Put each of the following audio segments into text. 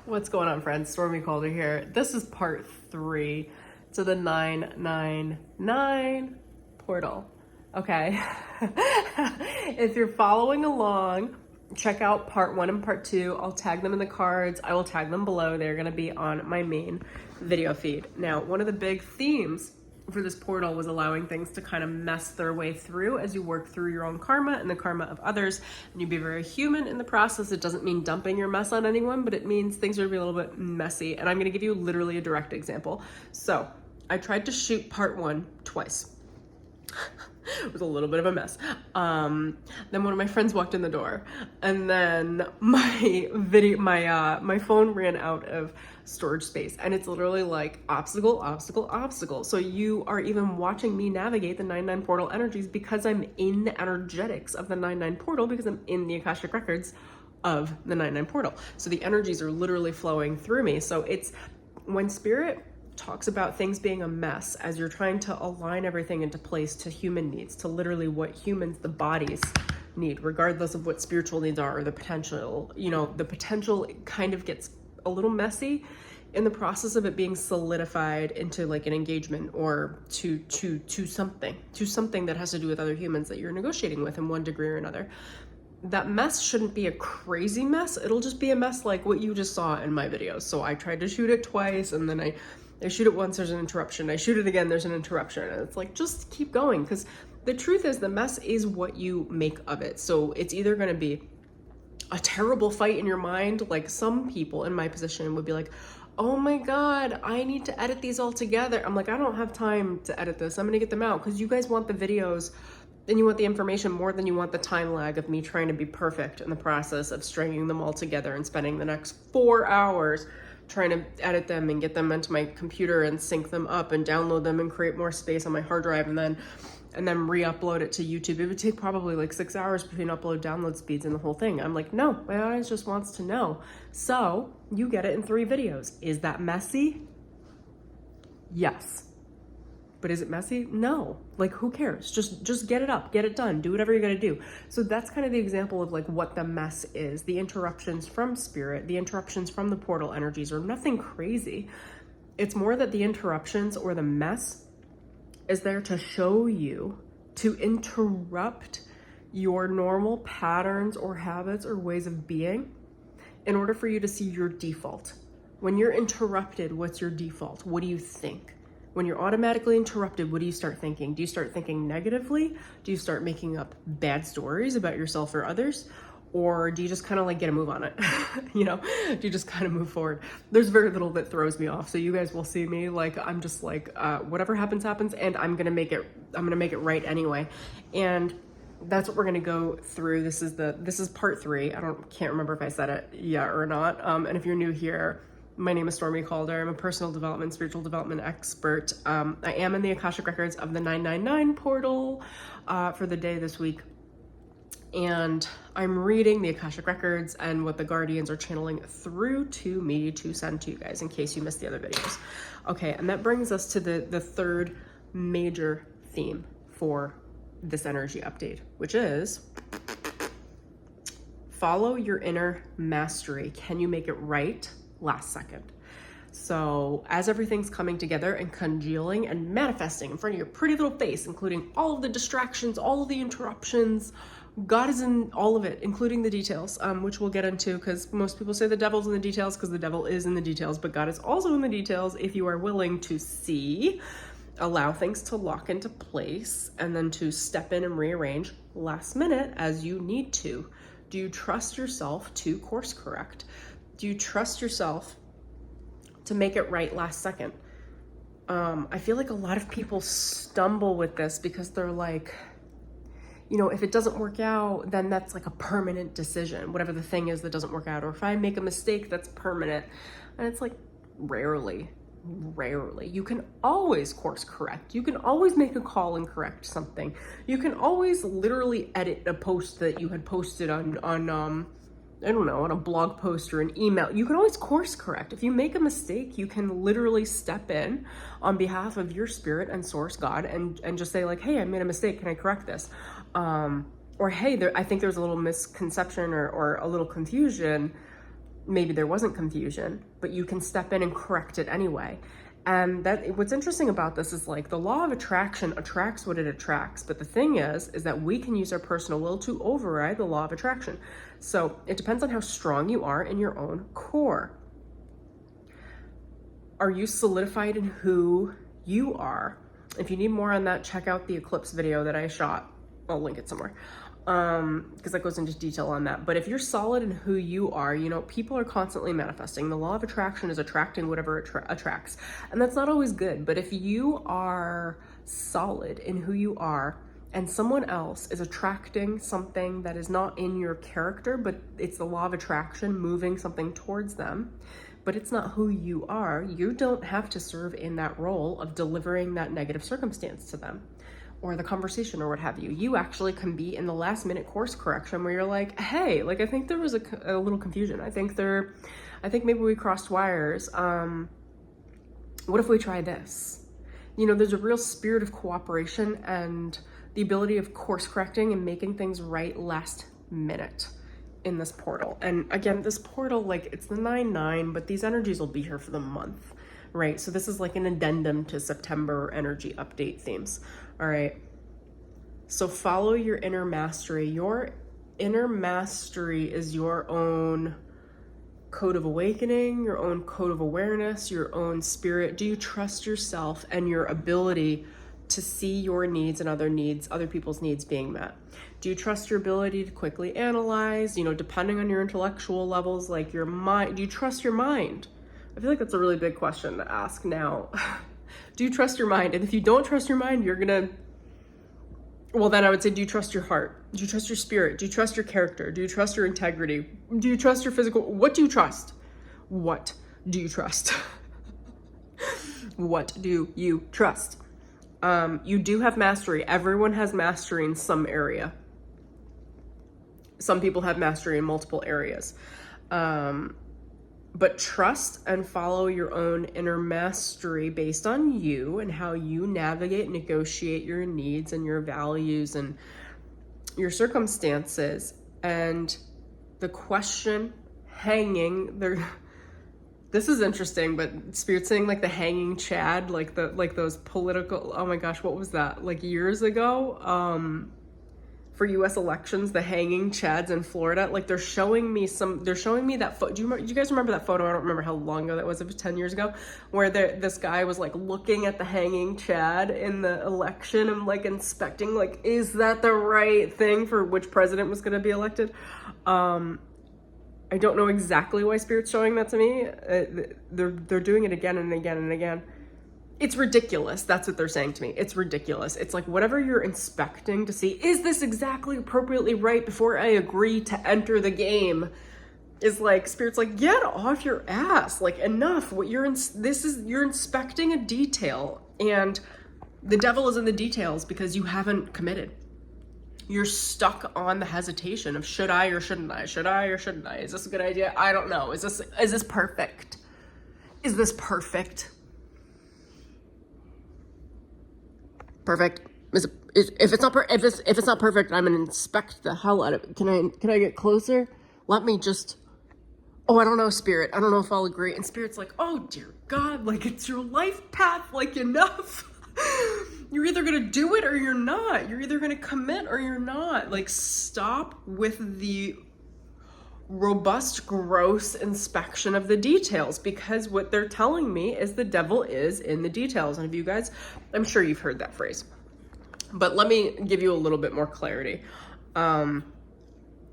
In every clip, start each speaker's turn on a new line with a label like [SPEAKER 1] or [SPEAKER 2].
[SPEAKER 1] What's going on, friends? Stormie Calder here. This is part 3 to the 999 portal. Okay. If you're following along, check out part 1 and part 2. I'll tag them in the cards. I will tag them below. They're going to be on my main video feed. Now, one of the big themes for this portal was allowing things to kind of mess their way through as you work through your own karma and the karma of others, and you be very human in the process. It doesn't mean dumping your mess on anyone, but it means things are gonna be a little bit messy. And I'm gonna give you literally a direct example. So I tried to shoot part 1 twice. It was a little bit of a mess. Then one of my friends walked in the door, and then my phone ran out of storage space, and it's literally like obstacle, obstacle, obstacle. So you are even watching me navigate the 99 portal energies because I'm in the energetics of the 99 portal, because I'm in the Akashic records of the 99 portal. So the energies are literally flowing through me. So it's when spirit talks about things being a mess as you're trying to align everything into place to human needs, to literally what humans, the bodies, need, regardless of what spiritual needs are, or the potential, the potential kind of gets a little messy in the process of it being solidified into like an engagement or to something that has to do with other humans that you're negotiating with in one degree or another. That mess shouldn't be a crazy mess. It'll just be a mess like what you just saw in my videos. So I tried to shoot it twice, and then I shoot it once, there's an interruption. I shoot it again, there's an interruption. And it's like, just keep going, because the truth is the mess is what you make of it. So it's either going to be a terrible fight in your mind. Like some people in my position would be like, oh my God, I need to edit these all together. I'm like, I don't have time to edit this. I'm going to get them out, because you guys want the videos and you want the information more than you want the time lag of me trying to be perfect in the process of stringing them all together and spending the next 4 hours trying to edit them and get them into my computer and sync them up and download them and create more space on my hard drive and then re-upload it to YouTube. It would take probably like 6 hours between upload download speeds and the whole thing. I'm like, no, my audience just wants to know. So you get it in 3 videos. Is that messy? Yes. But is it messy? No. Like, who cares? Just get it up, get it done, do whatever you gotta do. So that's kind of the example of like what the mess is. The interruptions from spirit, the interruptions from the portal energies are nothing crazy. It's more that the interruptions or the mess is there to show you, to interrupt your normal patterns or habits or ways of being in order for you to see your default. When you're interrupted, what's your default? What do you think? When you're automatically interrupted, what do you start thinking? Do you start thinking negatively? Do you start making up bad stories about yourself or others? Or do you just kind of like get a move on it? Do you just kind of move forward? There's very little that throws me off. So you guys will see me like, I'm just like, whatever happens, happens. And I'm going to make it right anyway. And that's what we're going to go through. This is part 3. Can't remember if I said it yet or not. And if you're new here, my name is Stormie Calder. I'm a personal development, spiritual development expert. I am in the Akashic records of the 999 portal for the day this week. And I'm reading the Akashic records and what the guardians are channeling through to me to send to you guys in case you missed the other videos. Okay, and that brings us to the third major theme for this energy update, which is follow your inner mastery. Can you make it right last second? So as everything's coming together and congealing and manifesting in front of your pretty little face, including all of the distractions, all of the interruptions, God is in all of it, including the details, which we'll get into, because most people say the devil's in the details, because the devil is in the details, but God is also in the details if you are willing to see, allow things to lock into place, and then to step in and rearrange last minute as you need to. Do you trust yourself to course correct? Do you trust yourself to make it right last second? I feel like a lot of people stumble with this because they're like, if it doesn't work out, then that's like a permanent decision, whatever the thing is that doesn't work out. Or if I make a mistake, that's permanent. And it's like, rarely. You can always course correct. You can always make a call and correct something. You can always literally edit a post that you had posted on I don't know, on a blog post or an email. You can always course correct. If you make a mistake, you can literally step in on behalf of your spirit and source God and just say like, hey, I made a mistake. Can I correct this? Or hey, I think there's a little misconception or a little confusion. maybe there wasn't confusion, but you can step in and correct it anyway. And that what's interesting about this is like the law of attraction attracts what it attracts. But the thing is that we can use our personal will to override the law of attraction. So it depends on how strong you are in your own core. Are you solidified in who you are? If you need more on that, check out the eclipse video that I shot. I'll link it somewhere. Because that goes into detail on that. But if you're solid in who you are, you know, people are constantly manifesting. The law of attraction is attracting whatever attracts. And that's not always good. But if you are solid in who you are and someone else is attracting something that is not in your character, but it's the law of attraction moving something towards them, but it's not who you are, you don't have to serve in that role of delivering that negative circumstance to them or the conversation or what have you. You actually can be in the last minute course correction where you're like, hey, like, I think there was a little confusion. I think maybe we crossed wires. What if we try this? You know, there's a real spirit of cooperation and the ability of course correcting and making things right last minute in this portal. And again, this portal, like, it's the 9/9, but these energies will be here for the month, right? So this is like an addendum to September energy update themes. All right. So follow your inner mastery. Your inner mastery is your own code of awakening, your own code of awareness, your own spirit. Do you trust yourself and your ability to see your needs and other people's needs being met? Do you trust your ability to quickly analyze, you know, depending on your intellectual levels, like your mind? Do you trust your mind? I feel like that's a really big question to ask now. Do you trust your mind? And if you don't trust your mind, well, then I would say, do you trust your heart? Do you trust your spirit? Do you trust your character? Do you trust your integrity? Do you trust your physical? What do you trust? What do you trust? What do you trust? You do have mastery. Everyone has mastery in some area. Some people have mastery in multiple areas. But trust and follow your own inner mastery based on you and how you navigate, negotiate your needs and your values and your circumstances. And the question hanging there, this is interesting, but Spirit's saying like the hanging Chad, like those political, oh my gosh, what was that? Like years ago, for US elections, the hanging Chads in Florida, like they're showing me that photo. Do you guys remember that photo? I don't remember how long ago that was. It was 10 years ago, where this guy was like looking at the hanging Chad in the election and like inspecting, like, is that the right thing for which president was going to be elected? I don't know exactly why Spirit's showing that to me. They're doing it again and again and again. It's ridiculous. That's what they're saying to me. It's ridiculous. It's like whatever you're inspecting to see, is this exactly appropriately right before I agree to enter the game? Is like, Spirit's like, get off your ass. Like, enough. You're inspecting a detail, and the devil is in the details because you haven't committed. You're stuck on the hesitation of should I or shouldn't I? Should I or shouldn't I? Is this a good idea? I don't know. Is this perfect? Is this perfect? Perfect. If it's not perfect, I'm gonna inspect the hell out of it. Can I get closer? Let me just. Oh, I don't know, Spirit. I don't know if I'll agree. And Spirit's like, oh dear God, like it's your life path. Like, enough. You're either gonna do it or you're not. You're either gonna commit or you're not. Like, stop with the robust, gross inspection of the details, because what they're telling me is the devil is in the details. And if you guys, I'm sure you've heard that phrase, but let me give you a little bit more clarity. I'm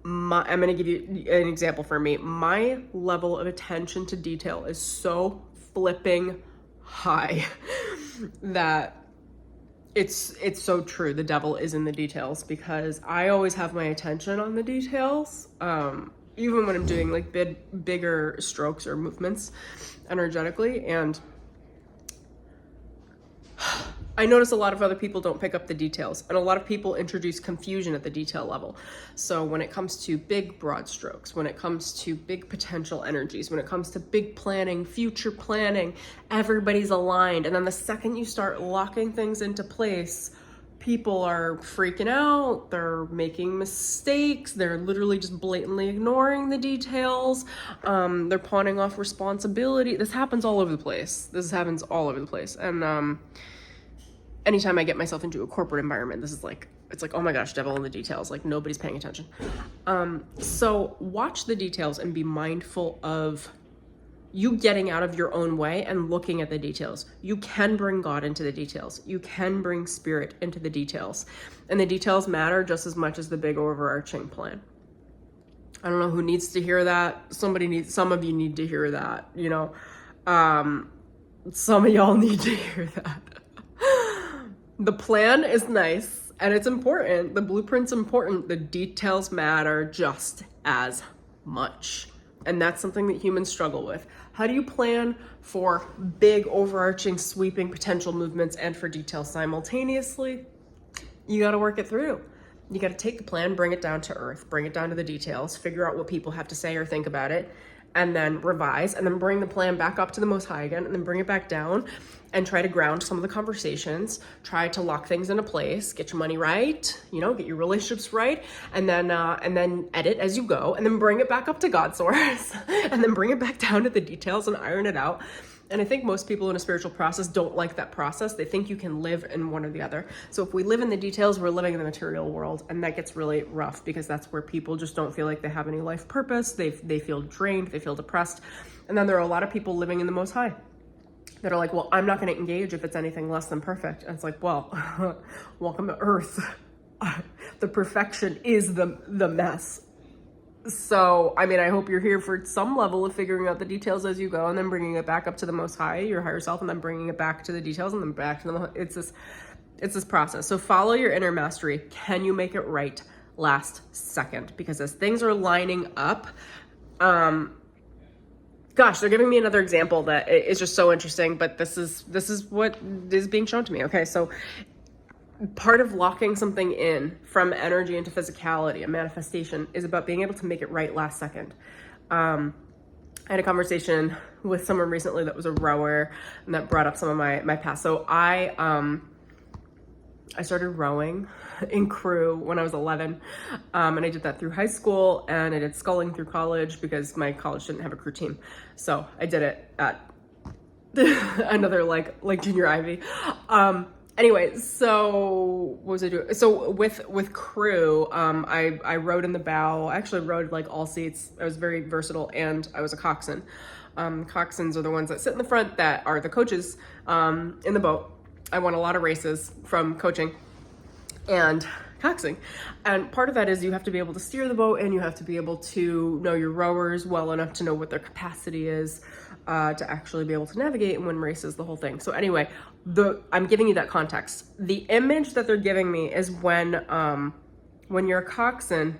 [SPEAKER 1] going to give you an example for me. My level of attention to detail is so flipping high that it's so true. The devil is in the details, because I always have my attention on the details. Even when I'm doing like bigger strokes or movements energetically. And I notice a lot of other people don't pick up the details, and a lot of people introduce confusion at the detail level. So when it comes to big broad strokes, when it comes to big potential energies, when it comes to big planning, future planning, everybody's aligned. And then the second you start locking things into place, people are freaking out, they're making mistakes, they're literally just blatantly ignoring the details, they're pawning off responsibility. This happens all over the place. And anytime I get myself into a corporate environment, this is like, it's like, oh my gosh, devil in the details, like nobody's paying attention. So watch the details and be mindful of you getting out of your own way and looking at the details. You can bring God into the details. You can bring spirit into the details. And the details matter just as much as the big overarching plan. I don't know who needs to hear that. Some of you need to hear that, you know. Some of y'all need to hear that. The plan is nice and it's important. The blueprint's important. The details matter just as much. And that's something that humans struggle with. How do you plan for big, overarching, sweeping potential movements and for details simultaneously? You got to work it through. You got to take the plan, bring it down to earth, bring it down to the details, figure out what people have to say or think about it, and then revise, and then bring the plan back up to the most high again, and then bring it back down and try to ground some of the conversations, try to lock things into place, get your money right, you know, get your relationships right, and then edit as you go, and then bring it back up to God source, and then bring it back down to the details and iron it out. And I think most people in a spiritual process don't like that process. They think you can live in one or the other. So if we live in the details, we're living in the material world, and that gets really rough because that's where people just don't feel like they have any life purpose. They feel drained, they feel depressed. And then there are a lot of people living in the most high that are like, well, I'm not going to engage if it's anything less than perfect. And it's like, well, welcome to earth. The perfection is the mess. So, I mean, I hope you're here for some level of figuring out the details as you go, and then bringing it back up to the most high, your higher self, and then bringing it back to the details, and then back to the, it's this process. So follow your inner mastery. Can you make it right last second? Because as things are lining up, gosh, they're giving me another example that is just so interesting, but this is what is being shown to me. Okay, so part of locking something in from energy into physicality, a manifestation, is about being able to make it right last second. I had a conversation with someone recently that was a rower, and that brought up some of my past. So I started rowing in crew when I was 11, and I did that through high school, and I did sculling through college because my college didn't have a crew team. So I did it at another like junior Ivy. Anyway, so what was I doing? So with crew, I rowed in the bow. I actually rowed like all seats. I was very versatile, and I was a coxswain. Coxswains are the ones that sit in the front that are the coaches in the boat. I won a lot of races from coaching and coxing. And part of that is you have to be able to steer the boat, and you have to be able to know your rowers well enough to know what their capacity is to actually be able to navigate and win races, the whole thing. So anyway, I'm giving you that context. The image that they're giving me is when you're a coxswain,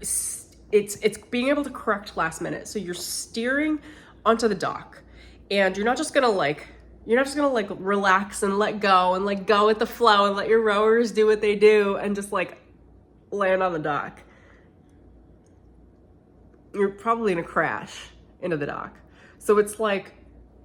[SPEAKER 1] it's being able to correct last minute. So you're steering onto the dock, and you're not just gonna relax and let go with the flow and let your rowers do what they do and just like land on the dock. You're probably gonna crash into the dock. So it's like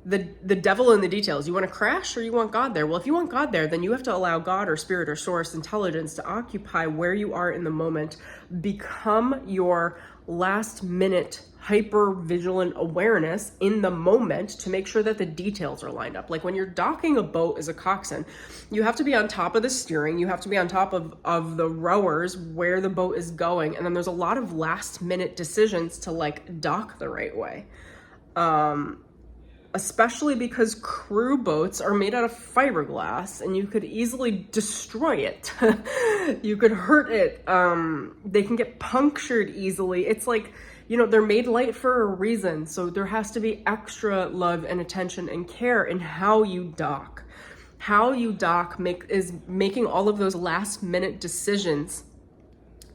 [SPEAKER 1] the devil in the details. You want to crash or you want God there? Well, if you want God there, then you have to allow God or spirit or source intelligence to occupy where you are in the moment. Become your last minute hyper vigilant awareness in the moment to make sure that the details are lined up. Like when you're docking a boat as a coxswain, you have to be on top of the steering. You have to be on top of the rowers, where the boat is going. And then there's a lot of last minute decisions to like dock the right way. Especially because crew boats are made out of fiberglass, and you could easily destroy it. You could hurt it. They can get punctured easily. It's like, you know, they're made light for a reason. So there has to be extra love and attention and care in how you dock. How you dock is making all of those last minute decisions,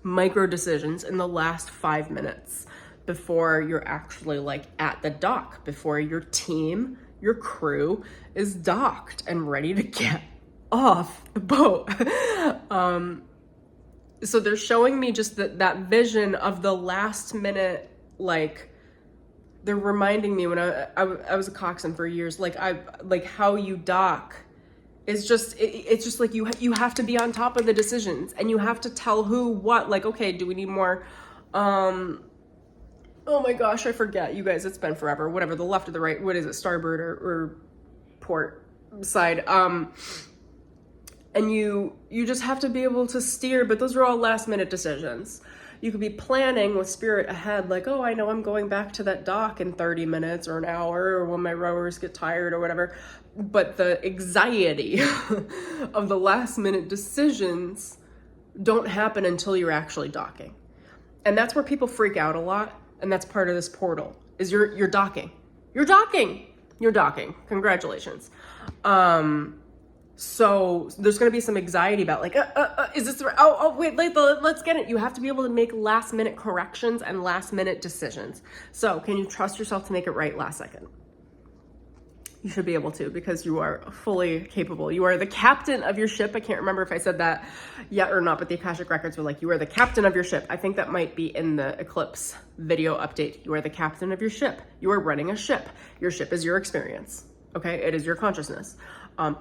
[SPEAKER 1] micro decisions in the last 5 minutes before you're actually like at the dock, before your team, your crew is docked and ready to get off the boat. So they're showing me just that vision of the last minute, like they're reminding me when I was a coxswain for years, like how you dock It's just like you have to be on top of the decisions, and you have to tell who what. Like, okay, do we need more? Oh my gosh, I forget, you guys. It's been forever. Whatever, the left or the right. What is it? Starboard or port side. And you just have to be able to steer. But those are all last minute decisions. You could be planning with spirit ahead, like, oh, I know I'm going back to that dock in 30 minutes or an hour, or when my rowers get tired or whatever. But the anxiety of the last minute decisions don't happen until you're actually docking. And that's where people freak out a lot. And that's part of this portal, is you're docking. You're docking. Congratulations. So there's going to be some anxiety about like, is this right? Oh, wait, let's get it. You have to be able to make last minute corrections and last minute decisions. So can you trust yourself to make it right last second? You should be able to, because you are fully capable. You are the captain of your ship. I can't remember if I said that yet or not, but the Akashic Records were like, you are the captain of your ship. I think that might be in the Eclipse video update. You are the captain of your ship. You are running a ship. Your ship is your experience. Okay, it is your consciousness.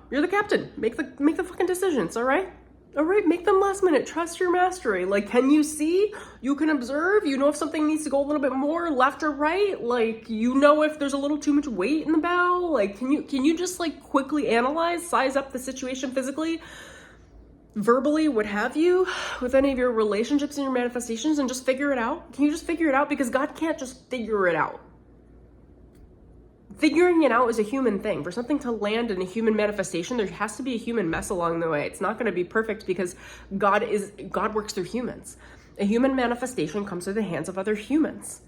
[SPEAKER 1] You're the captain. Make the fucking decisions, all right? All right, make them last minute. Trust your mastery. Like, can you see? You can observe. You know if something needs to go a little bit more left or right. Like, you know if there's a little too much weight in the bow. Like, can you just like quickly analyze, size up the situation physically, verbally, what have you, with any of your relationships and your manifestations, and just figure it out? Can you just figure it out? Because God can't just figure it out. Figuring it out is a human thing. For something to land in a human manifestation, there has to be a human mess along the way. It's not going to be perfect, because God works through humans. A human manifestation comes through the hands of other humans.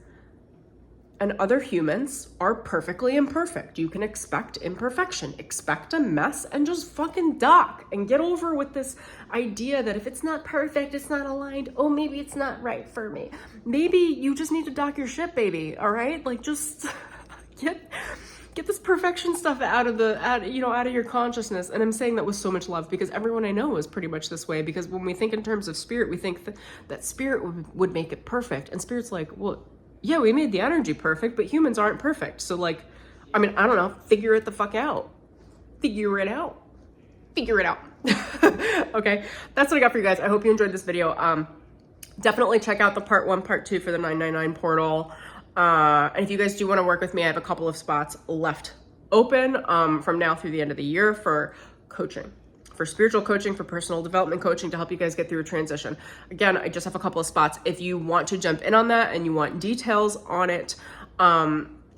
[SPEAKER 1] And other humans are perfectly imperfect. You can expect imperfection, expect a mess, and just fucking dock and get over with this idea that if it's not perfect, it's not aligned. Oh, maybe it's not right for me. Maybe you just need to dock your ship, baby. All right? Like, just get this perfection stuff out of your consciousness. And I'm saying that with so much love, because everyone I know is pretty much this way. Because when we think in terms of spirit, we think that spirit would make it perfect. And spirit's like, well, yeah, we made the energy perfect, but humans aren't perfect. So like, I mean, I don't know, figure it the fuck out. Figure it out. Okay, that's what I got for you guys. I hope you enjoyed this video. Definitely check out the part 1, part 2 for the 999 portal. And if you guys do want to work with me, I have a couple of spots left open from now through the end of the year for coaching, for spiritual coaching, for personal development coaching, to help you guys get through a transition. Again, I just have a couple of spots. If you want to jump in on that and you want details on it,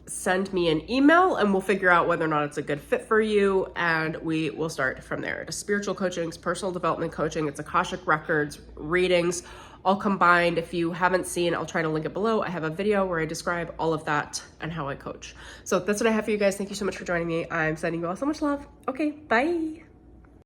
[SPEAKER 1] send me an email and we'll figure out whether or not it's a good fit for you, and we will start from there. It's spiritual coaching, it's personal development coaching, it's Akashic Records, readings, all combined. If you haven't seen, I'll try to link it below. I have a video where I describe all of that and how I coach. So that's what I have for you guys. Thank you so much for joining me. I'm sending you all so much love. Okay, bye.